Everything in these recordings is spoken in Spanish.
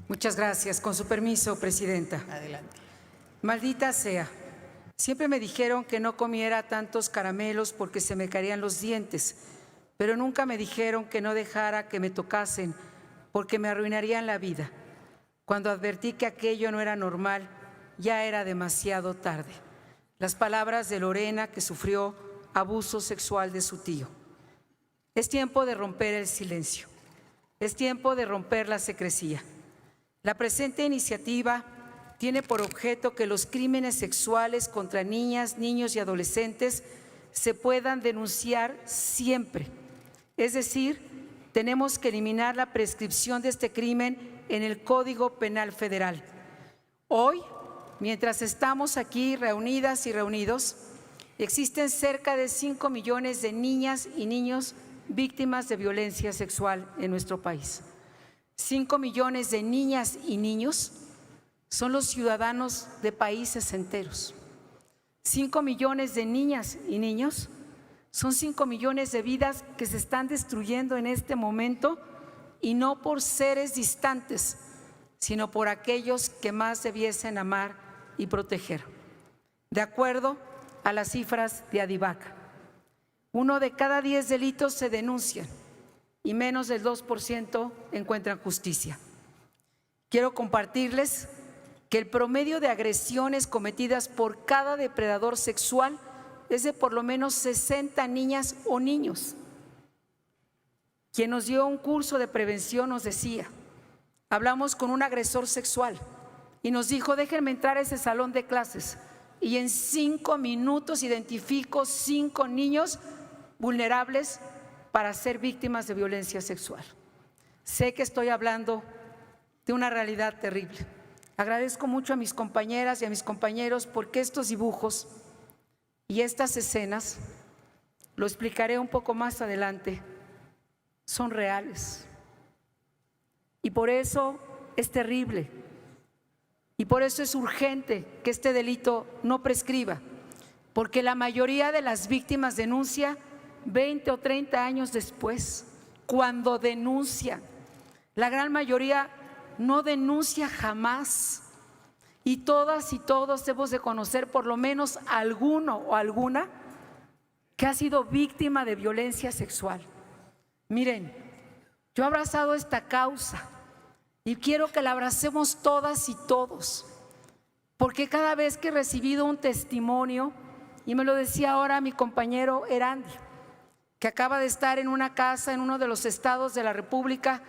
Muchas gracias. Con su permiso, Presidenta. Adelante. Maldita sea. Siempre me dijeron que no comiera tantos caramelos porque se me caerían los dientes, pero nunca me dijeron que no dejara que me tocasen porque me arruinarían la vida. Cuando advertí que aquello no era normal, ya era demasiado tarde. Las palabras de Lorena, que sufrió abuso sexual de su tío. Es tiempo de romper el silencio. Es tiempo de romper la secrecía. La presente iniciativa tiene por objeto que los crímenes sexuales contra niñas, niños y adolescentes se puedan denunciar siempre. Es decir, tenemos que eliminar la prescripción de este crimen en el Código Penal Federal. Hoy, mientras estamos aquí reunidas y reunidos, existen cerca de 5 millones de niñas y niños víctimas de violencia sexual en nuestro país. 5 millones de niñas y niños son los ciudadanos de países enteros. 5 millones de niñas y niños son 5 millones de vidas que se están destruyendo en este momento, y no por seres distantes, sino por aquellos que más debiesen amar y proteger. De acuerdo a las cifras de ADIVAC, 1 de cada 10 delitos se denuncian y menos del 2% encuentran justicia. Quiero compartirles que el promedio de agresiones cometidas por cada depredador sexual es de por lo menos 60 niñas o niños. Quien nos dio un curso de prevención nos decía, hablamos con un agresor sexual y nos dijo, déjenme entrar a ese salón de clases y en 5 minutos identifico 5 niños vulnerables para ser víctimas de violencia sexual. Sé que estoy hablando de una realidad terrible. Agradezco mucho a mis compañeras y a mis compañeros porque estos dibujos y estas escenas, lo explicaré un poco más adelante, son reales. Y por eso es terrible. Y por eso es urgente que este delito no prescriba, porque la mayoría de las víctimas denuncia 20 o 30 años después, cuando denuncia. La gran mayoría no denuncia jamás. Y todas y todos debemos de conocer por lo menos alguno o alguna que ha sido víctima de violencia sexual. Miren, yo he abrazado esta causa y quiero que la abracemos todas y todos, porque cada vez que he recibido un testimonio, y me lo decía ahora mi compañero Erandi, que acaba de estar en una casa en uno de los estados de la República,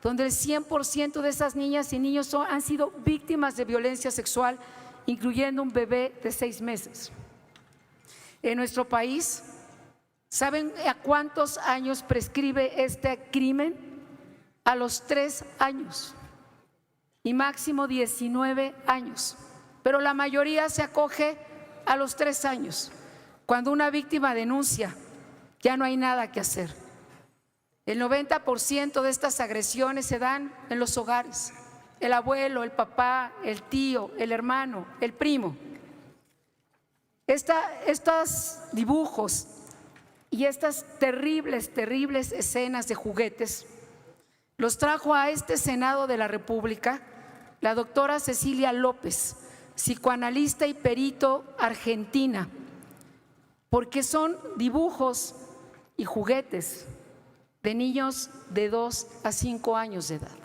donde el 100% de esas niñas y niños han sido víctimas de violencia sexual, incluyendo un bebé de 6 meses. En nuestro país, ¿saben a cuántos años prescribe este crimen? A los 3 años y máximo 19 años, pero la mayoría se acoge a los 3 años. Cuando una víctima denuncia, ya no hay nada que hacer. El 90% de estas agresiones se dan en los hogares. El abuelo, el papá, el tío, el hermano, el primo. Estos dibujos y estas terribles escenas de juguetes los trajo a este Senado de la República la doctora Cecilia López, psicoanalista y perito argentina, porque son dibujos y juguetes de niños de 2 a 5 años de edad.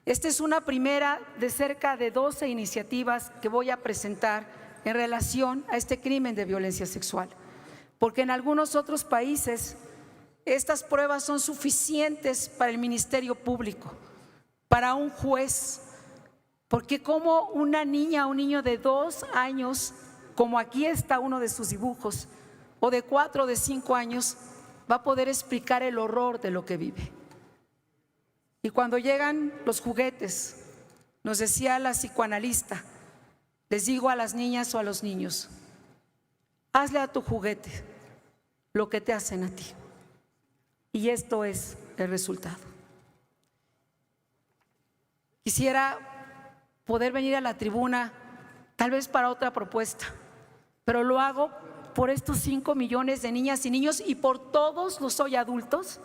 Esta es una primera de cerca de 12 iniciativas que voy a presentar en relación a este crimen de violencia sexual, porque en algunos otros países estas pruebas son suficientes para el Ministerio Público, para un juez, porque como una niña o un niño de 2 años, como aquí está uno de sus dibujos, o de 4 o de 5 años, va a poder explicar el horror de lo que vive. Y cuando llegan los juguetes, nos decía la psicoanalista, les digo a las niñas o a los niños, hazle a tu juguete lo que te hacen a ti. Y esto es el resultado. Quisiera poder venir a la tribuna, tal vez para otra propuesta, pero lo hago por estos 5 millones de niñas y niños y por todos los hoy adultos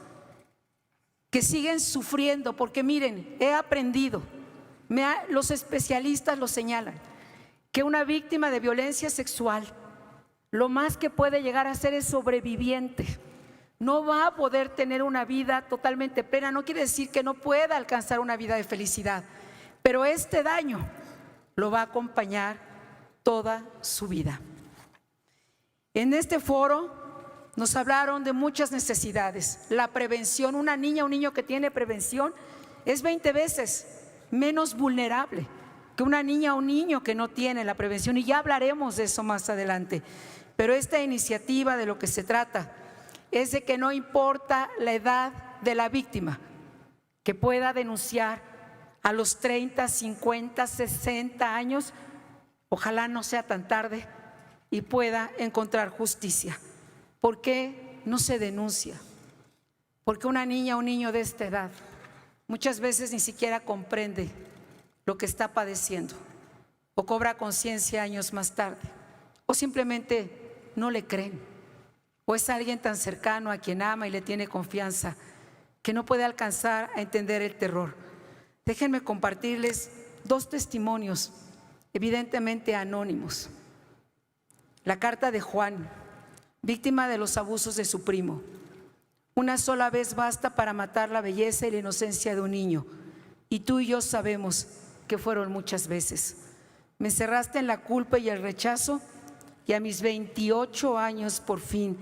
que siguen sufriendo, porque miren, he aprendido, los especialistas lo señalan, que una víctima de violencia sexual lo más que puede llegar a ser es sobreviviente. No va a poder tener una vida totalmente plena. No quiere decir que no pueda alcanzar una vida de felicidad, pero este daño lo va a acompañar toda su vida. En este foro nos hablaron de muchas necesidades. La prevención, una niña, un niño que tiene prevención es 20 veces menos vulnerable que una niña o un niño que no tiene la prevención, y ya hablaremos de eso más adelante. Pero esta iniciativa, de lo que se trata es de que no importa la edad de la víctima, que pueda denunciar a los 30, 50, 60 años, ojalá no sea tan tarde, y pueda encontrar justicia. ¿Por qué no se denuncia? Porque una niña o un niño de esta edad muchas veces ni siquiera comprende lo que está padeciendo, o cobra conciencia años más tarde, o simplemente no le creen, o es alguien tan cercano a quien ama y le tiene confianza que no puede alcanzar a entender el terror. Déjenme compartirles 2 testimonios, evidentemente anónimos. La carta de Juan, víctima de los abusos de su primo. Una sola vez basta para matar la belleza y la inocencia de un niño, y tú y yo sabemos que fueron muchas veces. Me encerraste en la culpa y el rechazo, y a mis 28 años, por fin,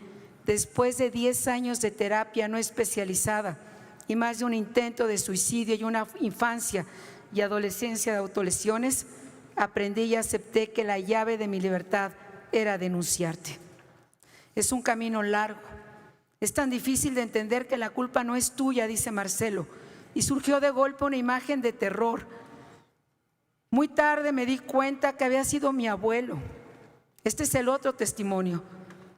después de 10 años de terapia no especializada y más de un intento de suicidio y una infancia y adolescencia de autolesiones, aprendí y acepté que la llave de mi libertad era denunciarte. Es un camino largo. Es tan difícil de entender que la culpa no es tuya, dice Marcelo, y surgió de golpe una imagen de terror. Muy tarde me di cuenta que había sido mi abuelo. Este es el otro testimonio.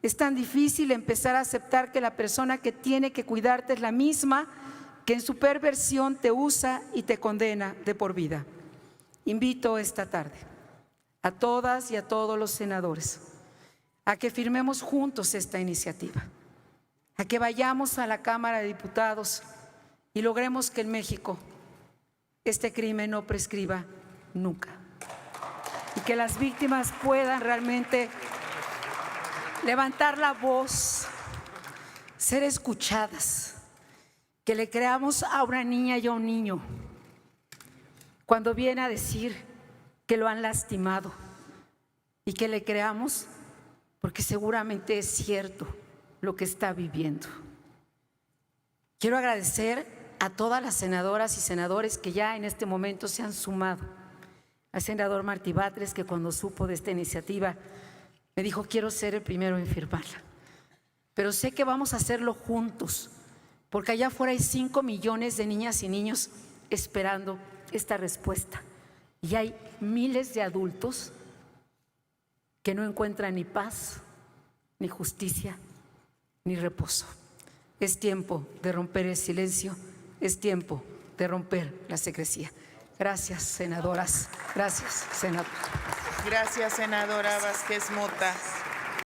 Es tan difícil empezar a aceptar que la persona que tiene que cuidarte es la misma que en su perversión te usa y te condena de por vida. Invito esta tarde a todas y a todos los senadores a que firmemos juntos esta iniciativa, a que vayamos a la Cámara de Diputados y logremos que en México este crimen no prescriba nunca, y que las víctimas puedan realmente levantar la voz, ser escuchadas, que le creamos a una niña y a un niño cuando viene a decir que lo han lastimado, y que le creamos porque seguramente es cierto lo que está viviendo. Quiero agradecer a todas las senadoras y senadores que ya en este momento se han sumado. Al senador Martí Batres, que cuando supo de esta iniciativa me dijo: quiero ser el primero en firmarla, pero sé que vamos a hacerlo juntos, porque allá afuera hay 5 millones de niñas y niños esperando esta respuesta, y hay miles de adultos que no encuentran ni paz, ni justicia, ni reposo. Es tiempo de romper el silencio, es tiempo de romper la secrecía. Gracias, senadoras. Gracias, senador. Gracias, senadora Vázquez Mota.